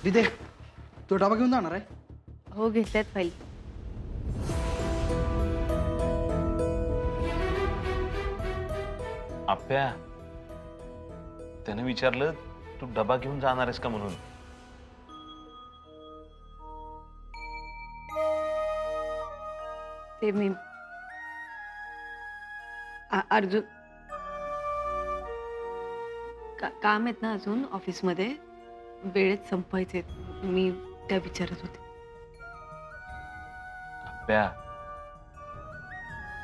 दिदे तो डबा घेऊन जाणार आहे? हो घेतल्यात फाईल. आप्या त्याने विचारलं तू डबा घेऊन जाणार आहेस का म्हणून. ते मी अर्जुन काम आहेत ना अजून ऑफिसमध्ये, वेळेत संपायचे, मी त्या विचारत होते. आप्या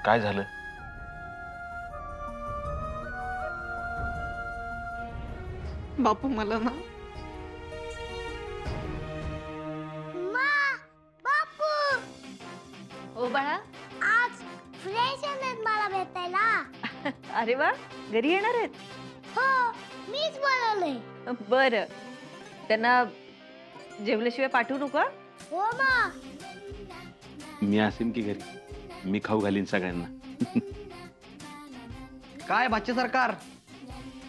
काय झालं? बापू मला ना बापू ओ बाळा, आज फ्रेश आहेत मला भेटायला. अरे वा, घरी येणार आहेत? हो मीच बोलवलंय. बरं, त्यांना जेवल्याशिवाय पाठवू नका. हो मा. मी असेन की घरी, मी खाऊ घालीन सगळ्यांना. काय बच्चे सरकार,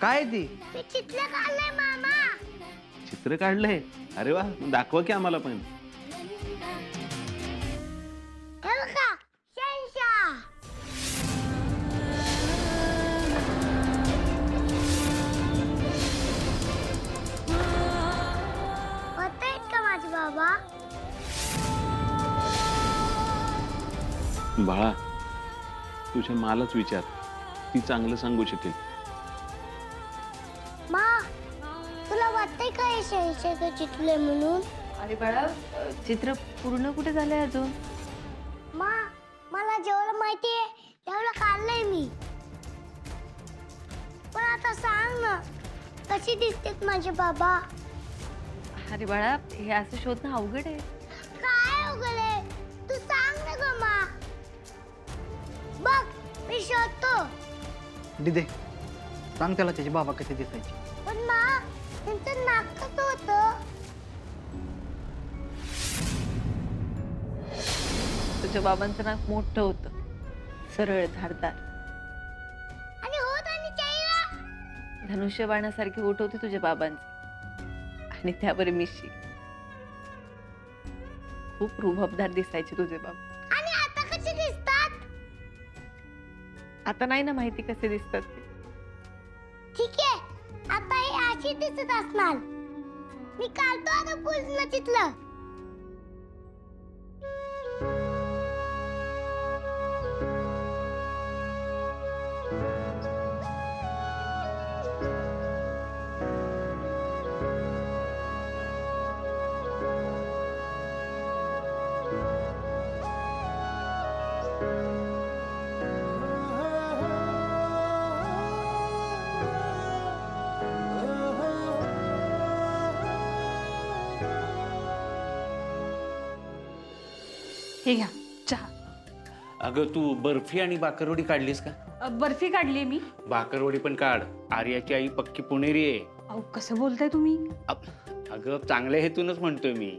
काय ती? मी चित्र काढलंय मामा. चित्र काढलंय? अरे वा, दाखवा की आम्हाला पण. हे बघा शहनशाह. होतायत का माझे बाबा? बाळा तुझ्या मालाच विचार, ती चांगलं सांगू शकेल. मा तुला वाटतंय का हे शहनशाह चितले म्हणून? अरे बाळा, चित्र पूर्ण कुठे झालंय अजून? मा मला जेवढं माहितीये तेवढं काढलंय मी. पण आता सांग ना, कशी दिसतेत माझे बाबा? अरे बाळा, हे असं शोधणं अवघड आहे. काय अवघड आहे? तू सांग ना ग मा. बघ मी शोधतो. दिदे सांग त्याला त्याचे बाबा कसे दिसायचे. पण मा त्यांचं नाक कसं होतं? तुझ्या बाबांचं नाक मोठं होतं, सरळ धारदार. आणि होत आणि चेहरा? धनुष्यबाणासारखी ओठ होती तुझ्या बाबांची, आणि त्यावर मिशी. खूप रुबाबदार दिसायचे तुझे बाबा. आणि आता कसे दिसतात? आता नाही ना माहिती कसे दिसतात ते. ठीक आहे, आता हे अशी दिसत असणार. मी काढतो आता पूर्ण चित्र. हे घ्या चहा. अगं तू बर्फी आणि बाकरवडी काढलीस का? बर्फी काढली मी. बाकरवडी पण काढ. आर्याची आई पक्की पुणेरी आहे. अहो कसं बोलताय तुम्ही? अगं चांगल्या हेतूनच म्हणतोय मी.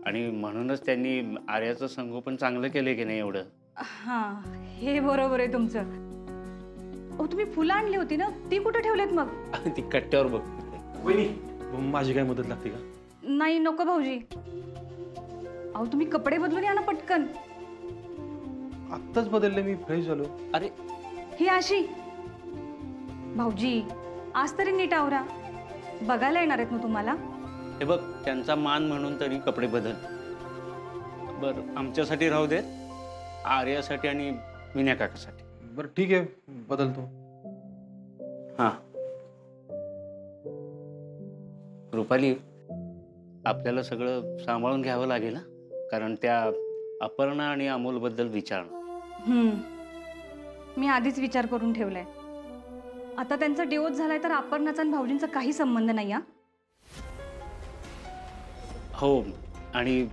आणि म्हणूनच त्यांनी आर्याचं संगोपन चांगलं केलंय की नाही एवढं. हा हे बरोबर आहे तुमचं. अहो तुम्ही फुलं आणली होती ना, ती कुठे ठेवलेत मग? ती कट्ट्यावर बघ. माझी काय मदत लागते का? नाही नको भाऊजी. अहो तुम्ही कपडे बदलून या ना पटकन. आत्ताच बदलले, मी फ्रेश झालो. अरे ही अशी. भाऊजी आज तरी नीट आवरा, बघायला येणार आहेत ना तुम्हाला. हे बघ, त्यांचा मान म्हणून तरी कपडे बदल. बर आमच्यासाठी राहू देत, आर्यासाठी आणि विनय काकासाठी. बरं ठीक आहे, बदलतो. हा रुपाली, आपल्याला सगळं सांभाळून घ्यावं लागेल ना, कारण त्या अपर्णा आणि अमोल बद्दल विचारणं. मी आधीच विचार करून ठेवलाय. आता त्यांचा डिवोर्स झालाय तर अपर्णाचा आणि भाऊजींचा काही संबंध नाही. हो, आणि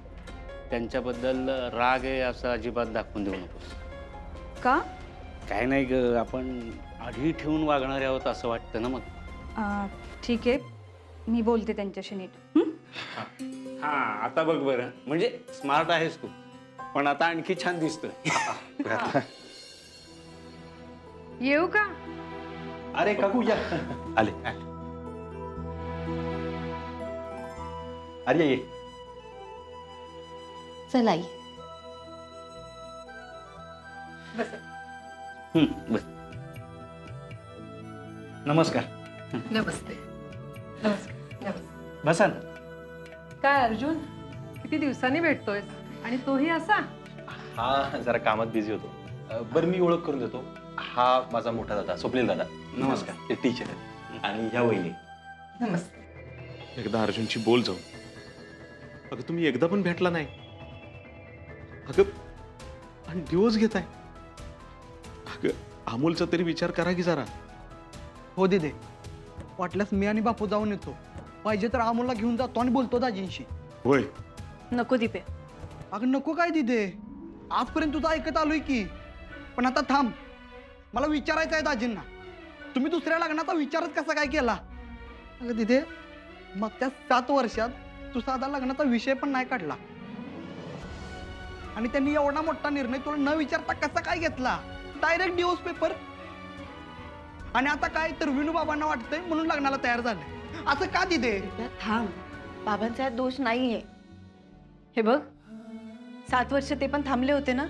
त्यांच्याबद्दल राग आहे असं अजिबात दाखवून देऊ नकोस. का? काय नाही ग, आपण आधी ठेवून वागणारे आहोत असं वाटतं ना मग. ठीक आहे, मी बोलते त्यांच्याशी नीट. हा आता बघ बरं, म्हणजे स्मार्ट आहेस तू, पण आता आणखी छान दिसतोय. येऊ का? अरे काकू या. आले. अरे ये चल आई. बस. नमस्कार. नमस्ते. बसा ना. काय अर्जुन, किती दिवसांनी भेटतोय आणि तोही असा? हा जरा कामात बिझी होतो. बरं मी ओळख करून देतो. हा माझा मोठा दादा स्वप्नील दादा. नमस्कार. ते टीचर आहेत आणि ह्या वहिनी. नमस्ते. एकदा अर्जुनची बोल जाऊ. अगं तुम्ही एकदा पण भेटला नाही. अगं आणि दिवस घेताय. अगं अमोलचा तरी विचार करा की जरा. हो दिदे, वाटल्यास मी आणि बापू जाऊन येतो. पाहिजे तर अमोलला घेऊन जातो आणि बोलतो दाजींशी. होय. नको दिपे. अगं नको काय दिदे, आजपर्यंत तुझं ऐकत आलोय की. पण आता थांब, मला विचारायचं आहे दाजींना, तुम्ही दुसऱ्या लग्नाचा विचारच कसा काय केला? अगं दिदे, मागच्या 7 वर्षात तू साधा लग्नाचा विषय पण नाही काढला आणि त्यांनी एवढा मोठा निर्णय तुला न विचारता कसा काय घेतला? Direct divorce paper. आणि आता काय तर विनू बाबांना वाटतंय म्हणून लग्नाला तयार झाले. असं का दिदे? थांब, बाबांचा यात दोष नाहीये. हे बघ, 7 वर्ष ते पण थांबले होते ना,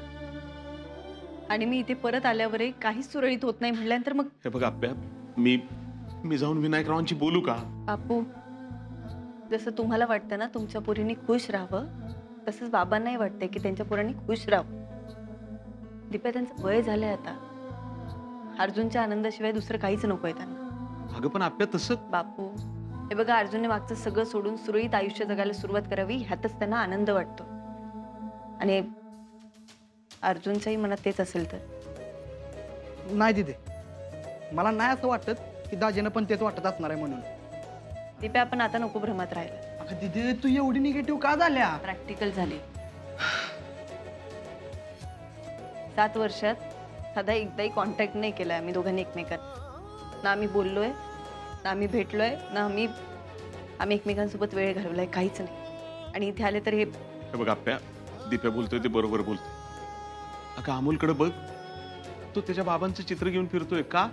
आणि मी इथे परत आल्यावरही काहीच सुरळीत होत नाही म्हटल्यानंतर मग. हे बघ आप्या, मी जाऊन विनायकरावांची बोलू का? बापू, जसं तुम्हाला वाटतं ना तुमच्या पोरींनी खुश राहावं, तसंच बाबांनाही वाटतंय की त्यांच्या पोरांनी खुश राहावं. दिप्या, त्यांचं वय झालंय आता. अर्जुनच्या आनंदाशिवाय दुसरं काहीच नकोय त्यांना. अगं पण आप्या तसं. बापू, हे बघा, अर्जुनने मागचं सगळं सोडून सुरळीत आयुष्य जगायला सुरुवात करावी, ह्यातच त्यांना आनंद वाटतो. आणि अर्जुनच्याही मनात तेच असेल तर. नाही दिदे, मला नाही असं वाटत की दाजीनं पण तेच वाटत असणार आहे म्हणून. दिप्या, आपण आता नको भ्रमात राहायला. अगं दिदे, तू एवढी निगेटिव्ह का झाल्या? प्रॅक्टिकल झाली. 7 वर्षात साधा एकदाही कॉन्टॅक्ट नाही केला आम्ही दोघांनी एकमेकांना. ना आम्ही बोललोय, ना आम्ही भेटलोय, ना आम्ही एकमेकांसोबत वेळ घालवलाय, काहीच नाही. आणि इथे आले तर हे बघ आप्या, दीप्या बोलतोय ते बरोबर बोलतोय. अगं अमोलकडे बघ, तो त्याच्या बाबांचं चित्र घेऊन फिरतोय. का?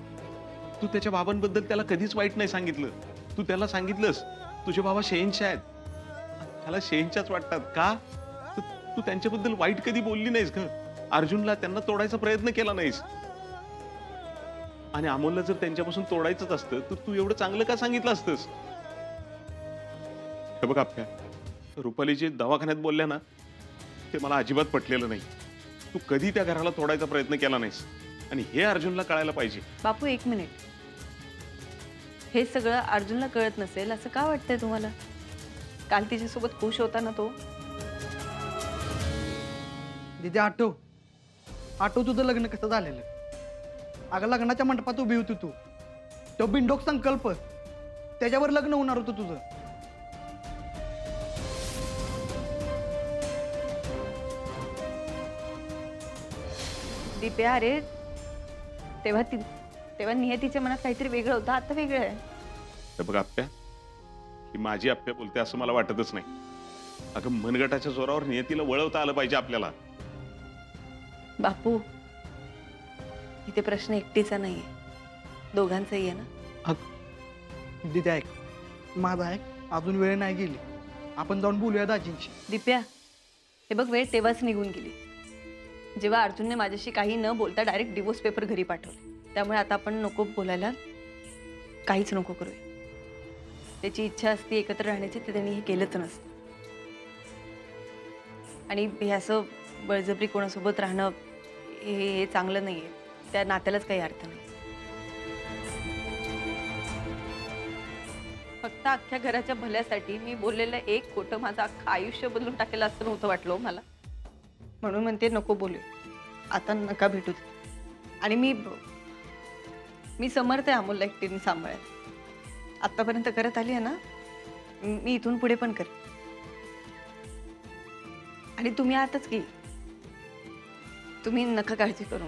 तू त्याच्या बाबांबद्दल त्याला कधीच वाईट नाही सांगितलं. तू त्याला सांगितलंस तुझे बाबा शहेनशाह आहेत, त्याला शहेनशाहच वाटतात. का? तू त्यांच्याबद्दल वाईट कधी बोलली नाहीस ग. अर्जुनला त्यांना तोडायचा प्रयत्न केला नाहीस. आणि अमोलला जर त्यांच्यापासून तोडायचंच असतं तर तू एवढं चांगलं का सांगितलं असतंस? हे बघ आप्या, रुपाली जे दवाखान्यात बोलल्या ना, ते मला अजिबात पटलेलं नाही. तू कधी त्या घराला तोडायचा प्रयत्न केला नाहीस आणि हे अर्जुनला कळायला पाहिजे. बापू, 1 मिनिट. हे सगळं अर्जुनला कळत नसेल असं का वाटतंय तुम्हाला? काल तिच्यासोबत खुश होता ना तो. दिदे, आठव तुझं लग्न कसं झालेलं. अगं लग्नाच्या मंडपात उभी होती तू. तो बिंडोक संकल्प, त्याच्यावर लग्न होणार होतं तुझं. दिप्या, अरे तेव्हा नियतीच्या मनात काहीतरी वेगळं होतं, आता वेगळं आहे. हे बघ आप्या, ही माझी आप्या बोलते असं मला वाटतच नाही. अगं मनगटाच्या जोरावर नियतीला वळवता आलं पाहिजे आपल्याला. बापू, इथे प्रश्न एकटीचा नाहीये, दोघांचाही आहे ना. दिदे ऐक, माझा ऐक, अजून वेळ नाही गेली. आपण जाऊन बोलूया दाजींशी. दिप्या, हे बघ, वेळ तेव्हाच निघून गेली जेव्हा अर्जुनने माझ्याशी काही न बोलता डायरेक्ट डिवोर्स पेपर घरी पाठवले. त्यामुळे आता आपण नको बोलायला, काहीच नको करूया. त्याची इच्छा असती एकत्र राहण्याची, ते त्यांनी हे केलंच नसतं. आणि हे असं बळजबरी कोणासोबत राहणं हे चांगलं नाहीये. त्या नात्यालाच काही अर्थ नाही. फक्त अख्ख्या घराच्या भल्यासाठी मी बोललेलं एक खोटं माझं अख्खं आयुष्य बदलून टाकेल असं नव्हतं वाटलं मला. म्हणून म्हणते नको बोलू, आता नका भेटू. आणि मी समर्थ आहे अमोलला एकटीने सांभाळायला. आतापर्यंत करत आली आहे ना, मी इथून पुढे पण कर. आणि तुम्ही आताच की, तुम्ही नका काळजी करू.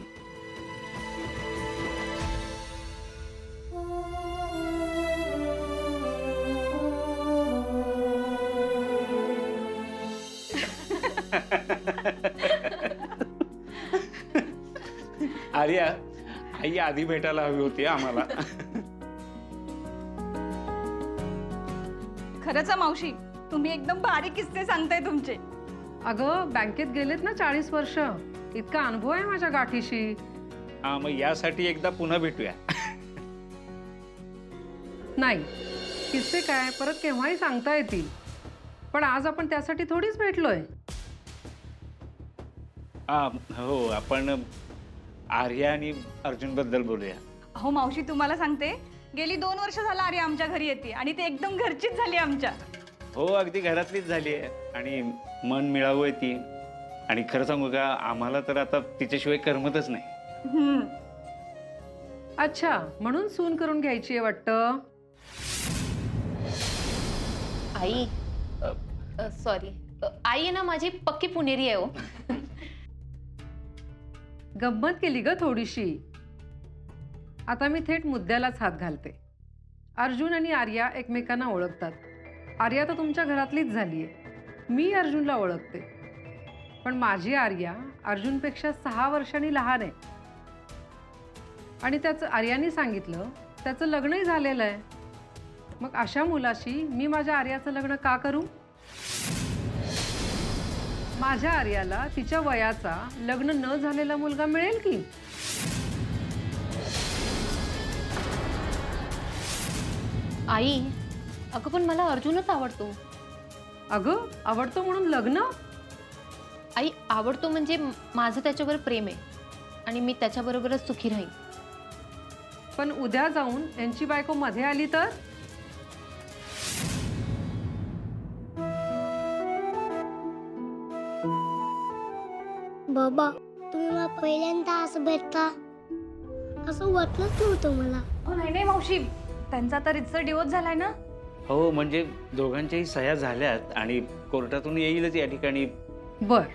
आर्या, आई आधी भेटायला हवी होती आम्हाला. खरंच मावशी, तुम्ही एकदम भारी किस्से सांगताय तुमचे. अगं बँकेत गेलेत ना 40 वर्ष, इतका अनुभव आहे माझ्या गाठीशी. हा, मग यासाठी एकदा पुन्हा भेटूया. नाही, किस्से काय परत केव्हाही सांगता येतील, पण आज आपण त्यासाठी थोडीच भेटलोय. हो, आपण आर्या आणि अर्जुन बद्दल बोलूया. हो मावशी, तुम्हाला सांगते, गेली 2 वर्ष झालं आर्या आमच्या घरी येते आणि ते एकदम घरचीच झाली आमच्या. हो, अगदी घरातलीच झाली आहे आणि मन मिळावं आहे ती. आणि खरं सांगू का, आम्हाला तर आता तिच्याशिवाय करमतच नाही. अच्छा, म्हणून सून करून घ्यायची आहे वाटतं. आई सॉरी, आई आहे ना माझी पक्की पुणेरी आहे हो. गंमत केली ग थोडीशी. आता मी थेट मुद्द्यालाच हात घालते. अर्जुन आणि आर्या एकमेकांना ओळखतात. आर्या तर तुमच्या घरातलीच झाली आहे. मी अर्जुनला ओळखते, पण माझी आर्या अर्जुनपेक्षा 6 वर्षांनी लहान आहे. आणि त्याचं आर्याने सांगितलं त्याचं लग्नही झालेलं आहे. मग अशा मुलाशी मी माझ्या आर्याचं लग्न का करू? माझ्या आर्याला तिच्या वयाचा लग्न न झालेला मुलगा मिळेल की? आई अगं पण मला अर्जुनच आवडतो. अगं आवडतो म्हणून लग्न? आई आवडतो म्हणजे माझं त्याच्यावर प्रेम आहे आणि मी त्याच्याबरोबरच सुखी राहीन. पण उद्या जाऊन यांची बायको मध्ये आली तर? बाबा तुम्ही मला पहिल्यांदा असं भेटता असं वाटलंच नव्हतं मला. हो नाही नाही मावशी, त्यांचा तर इथं डिवोर्स झालाय ना. हो, म्हणजे दोघांच्याही सह्या झाल्यात आणि कोर्टातून येईलच या ठिकाणी. बर,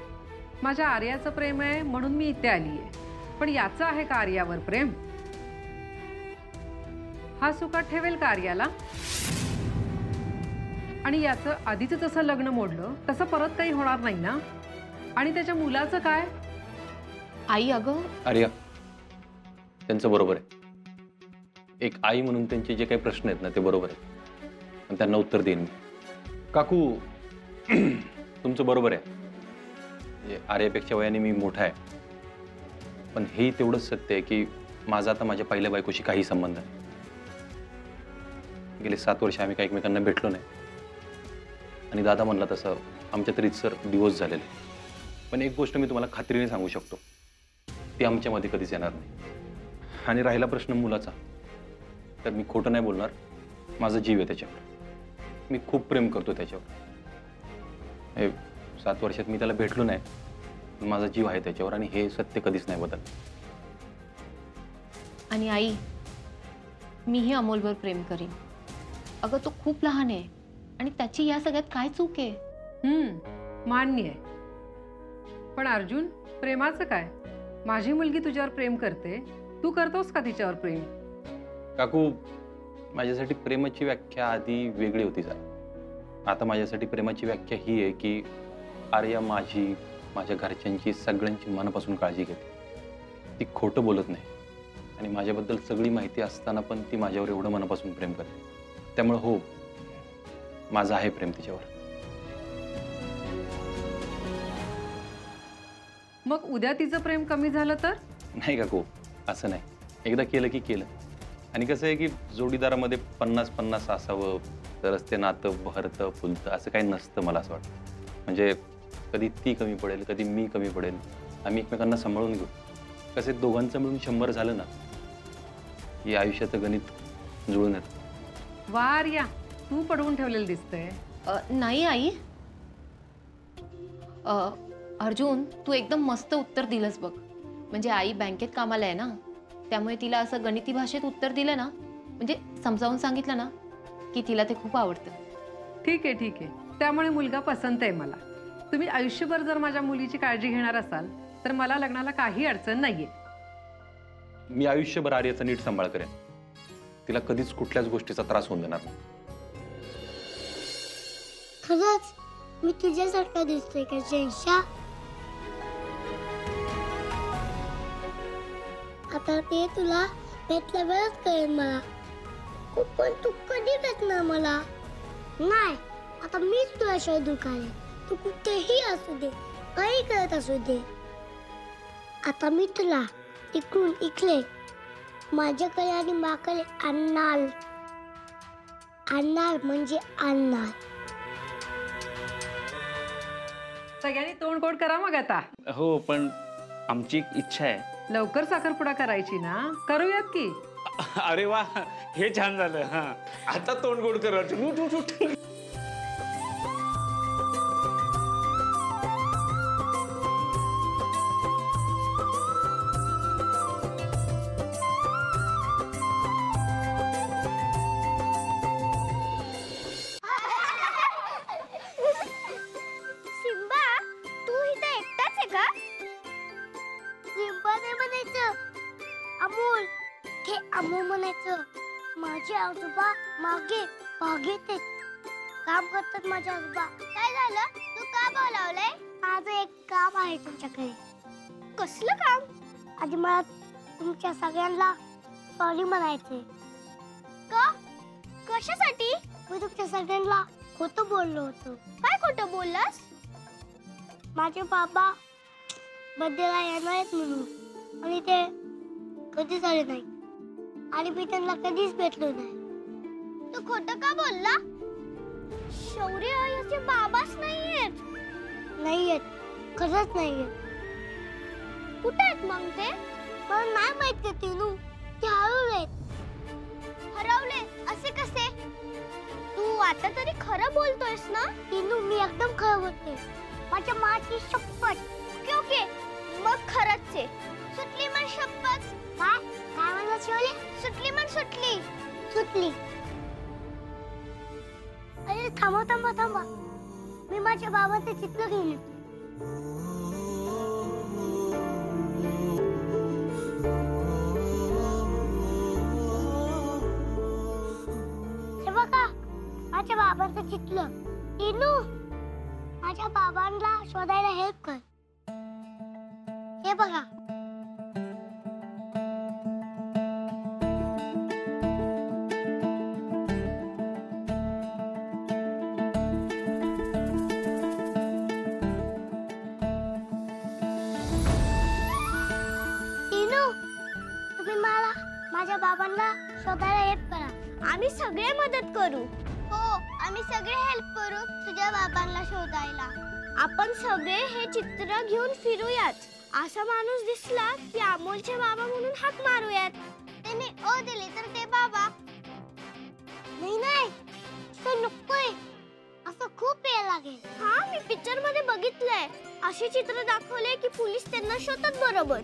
माझ्या आर्याचं प्रेम आहे म्हणून मी इथे आली आहे, पण याचं आहे का आर्यावर प्रेम? हा सुखात ठेवेल का आर्याला? आणि याचं आधीच तसं लग्न मोडलं तसं परत काही होणार नाही ना? आणि त्याच्या मुलाचं काय? आई अगं आर्या, त्यांचं बरोबर आहे. एक आई म्हणून त्यांचे जे काही प्रश्न आहेत ना ते बरोबर आहेत आणि त्यांना उत्तर देईन मी. काकू तुमचं बरोबर आहे. म्हणजे आर्यापेक्षा वयाने मी मोठा आहे, पण हेही तेवढंच सत्य आहे की माझा आता माझ्या पहिल्या बायकोशी काही संबंध नाही. गेले 7 वर्ष आम्ही काही एकमेकांना भेटलो नाही. आणि दादा म्हणला तसं आमच्या तरी सर डिवोर्स झालेले. पण एक गोष्ट मी तुम्हाला खात्रीने सांगू शकतो, ती आमच्यामध्ये कधीच येणार नाही. आणि राहिला प्रश्न मुलाचा, तर मी खोटं नाही बोलणार, माझा जीव आहे त्याच्यावर. मी खूप प्रेम करतो त्याच्यावर. हे 7 वर्षात मी त्याला भेटलो नाही, पण माझा जीव आहे त्याच्यावर आणि हे सत्य कधीच नाही बदलत. आणि आई मीही अमोलवर प्रेम करीन. अगं तो खूप लहान आहे आणि त्याची या सगळ्यात काय चूक आहे? मान्य आहे. पण अर्जुन, प्रेमाचं काय? माझी मुलगी तुझ्यावर प्रेम करते, तू करतोस का तिच्यावर प्रेम? काकू, माझ्यासाठी प्रेमाची व्याख्या आधी वेगळी होती जरा. आता माझ्यासाठी प्रेमाची व्याख्या ही आहे की आर्या माझी, माझ्या घरच्यांची, सगळ्यांची मनापासून काळजी घेते. ती खोटं बोलत नाही आणि माझ्याबद्दल सगळी माहिती असताना पण ती माझ्यावर एवढं मनापासून प्रेम करते. त्यामुळे हो, माझं आहे प्रेम तिच्यावर. मग उद्या तिचं प्रेम कमी झालं तर? नाही काकू, असं नाही. एकदा केलं की केलं. आणि कसं आहे की जोडीदारामध्ये 50-50 असावं तरच ते नातं बहरतं फुलतं, असं काही नसतं मला असं वाटतं. म्हणजे कधी ती कमी पडेल, कधी मी कमी पडेल, आम्ही एकमेकांना सांभाळून घेऊ. कसे दोघांचं मिळून 100 झालं ना, हे आयुष्याचं गणित जुळून येतं. वार या, तू पडवून ठेवलेलं दिसतंय. नाही आई. अर्जुन तू एकदम मस्त उत्तर दिलंस बघ. म्हणजे आई बँकेत कामाला आहे ना, त्यामुळे तिला असं गणिती भाषेत उत्तर दिलं ना, म्हणजे समजावून सांगितलं ना की तिला ते खूप आवडतं. ठीक आहे ठीक आहे, त्यामुळे मुलगा पसंत आहे मला. तुम्ही आयुष्यभर जर माझ्या मुलीची काळजी घेणार असाल तर मला लग्नाला काही अडचण नाहीये. मी आयुष्यभर आर्याचा नीट सांभाळ करेन. तिला कधीच कुठल्याच गोष्टीचा त्रास होऊन देणार नाही. खरंच मी तुझ्यासारखा दिसतोय का जयशा? आता ते तुला भेटल्यावरच कळेल मला. पण तू कधी भेटणार मला? नाही, आता मीच तुला शोधून काढेन. तू कुठेही असू दे, काही करत असू दे. आता मी तुला इकडून इकडे माझ्याकडे आणि माकडे आणणार. आणणार म्हणजे आणणार. सगळ्यांनी तोंड गोड करा मग आता. हो, पण आमची एक इच्छा आहे. लवकर साखरपुडा करायची ना, करूयात की. अरे वा, हे छान झालं. हा, आता तोंड गोड करायचं. उठ उठ उठ. सिम्बा, तू इथे एकटाच आहे का? सिम्बा नाही म्हणायचं, अमोल. हे अमोल म्हणायचं. माझे आजोबा मागे बागेत आहेत. काम करतात माझे आजोबा. काय झालं? तू का बोलावलंय? माझं एक काम आहे तुमच्याकडे. कसलं काम? आधी मला तुमच्या सगळ्यांना सॉरी म्हणायचंय. का? कशासाठी? मी तुमच्या सगळ्यांना खोटं बोललो होतो. काय खोटं बोललास? माझे बाबा बर्थडेला येणार आहेत म्हणून, आणि ते कधीच आले नाही, आणि मी त्यांना कधीच भेटलो नाही. तू खोटं का बोलला? शौर्य, याचे बाबाच नाहीयेत. नाहीयेत, खरंच नाहीयेत. कुठे आहेत मग ते? मला नाही माहित ते तीनू. ते हरवलेत. हरवले? असे कसे? तू आता तरी खरं बोलतोयस ना? तीनू, मी एकदम खरं बोलते. माझ्या माची शपथ. ओके ओके, मग खरंच आहे. सुटली मन शपथ. काय काय म्हणला शिवले? सुटली मन सुटली. सुटली. अरे थांबा थांबा थांबा, मी माझ्या बाबाचं चित्र घेऊन येतो. हे बघा, माझ्या बाबांचं चित्र. टीनू, माझ्या बाबांना शोधायला हेल्प कर. हे बघा. टीनू, तुम्ही मला माझ्या बाबांना शोधायला हेल्प करा. आम्ही सगळे मदत करू. हो, आम्ही सगळे हेल्प करू तुझ्या बाबांना शोधायला. आपण सगळे हे चित्र घेऊन फिरूयात. असा माणूस दिसला की अमोलचे बाबा म्हणून हाक मारूयात. त्याने ओ दिली तर ते बाबा. नाही नाही, तर नकोय. असं खूप वेळ लागेल. हा, मी पिक्चर मध्ये बघितलंय. असे चित्र दाखवले की पोलीस त्यांना शोधतात बरोबर.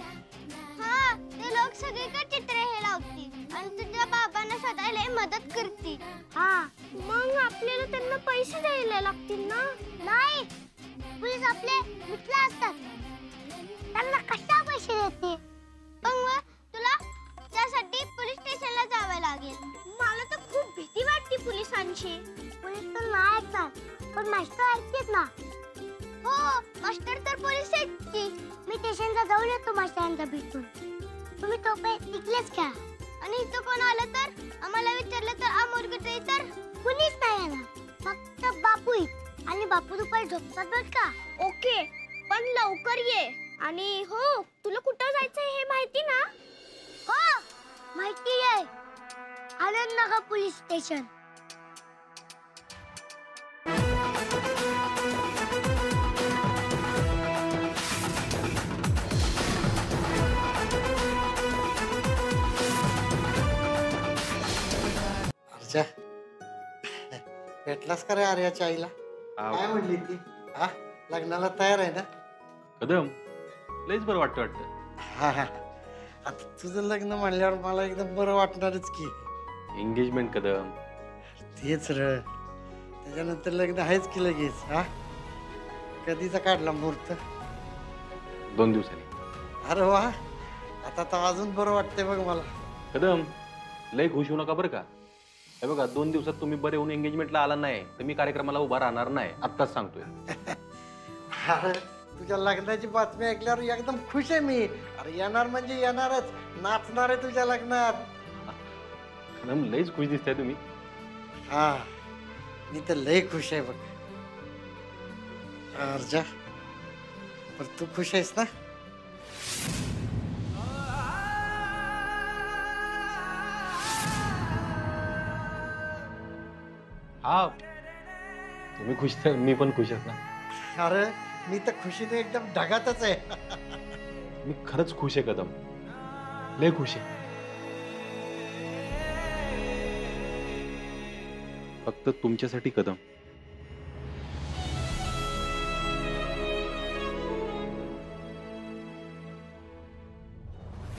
हा, ते लोक सगळीकडे चित्र हे लावतील आणि तुझ्या बाबांना शोधायला मदत करतील. हा, मग आपल्याला त्यांना पैसे द्यायला लागतील ना? नाही, पोलीस आपले मित्र असतात. त्यांना कशा पैसे देते? पण मग तुला त्यासाठी पोलीस स्टेशनला जावं लागेल. मला तर खूप भीती वाटते पोलिसांची. पोलीस तर नाही ऐकणार, पण मास्टर ऐकतात ना. हो, मास्टर तर पोलीस आहेत की. मी स्टेशनला जाऊन येतो मास्टरांना भेटून. तुम्ही तोपर्यंत टिकलेच का? आणि इथं कोण आलं तर? आम्हाला विचारलं तर अमोल कुठे? तर कुणीच नाही येणार, फक्त बापू येईल. आणि बापू दुपारी झोपतात बरं का? ओके, पण लवकर ये. आणि हो, तुला कुठं जायचंय हे माहिती ना? हो, माहिती आहे. Anandnagar police station. अर्जा, भेटलास का रे आर्याच्या आईला? काय म्हणली ती? हा, लग्नाला तयार आहे ना? कदम, लयच बरं वाटतं. हा हा, आता तुझं लग्न म्हणल्यावर मला एकदम बरं वाटणारच की. एंगेजमेंट कदम. तेच र, त्याच्यानंतर लग्न आहेच की लगेच. हा, कधीचा काढला मुहूर्त? 2 दिवसांनी. अरे वा, आता तर अजून बरं वाटतंय बघ मला. कदम, लय खुश होऊ नका बरं का. हे बघा, 2 दिवसात तुम्ही बरे होऊन एंगेजमेंटला आला नाही तर मी कार्यक्रमाला उभा राहणार नाही, आत्ताच सांगतोय. अरे, तुझ्या लग्नाची बातमी ऐकल्यावर एकदम खुश आहे मी. अरे येणार म्हणजे येणारच, नाचणार आहे तुझ्या लग्नात. कदम, लयच खुश दिसताय तुम्ही. हा, मी तर लय खुश आहे बघ. अर्जा पण तू खुश आहेस ना? हा, तुम्ही खुश तर मी पण खुश आहे ना. अरे मी तर खुशीने एकदम ढगातच आहे. मी खरंच खुश आहे कदम, लय खुश आहे. फक्त तुमच्यासाठी कदम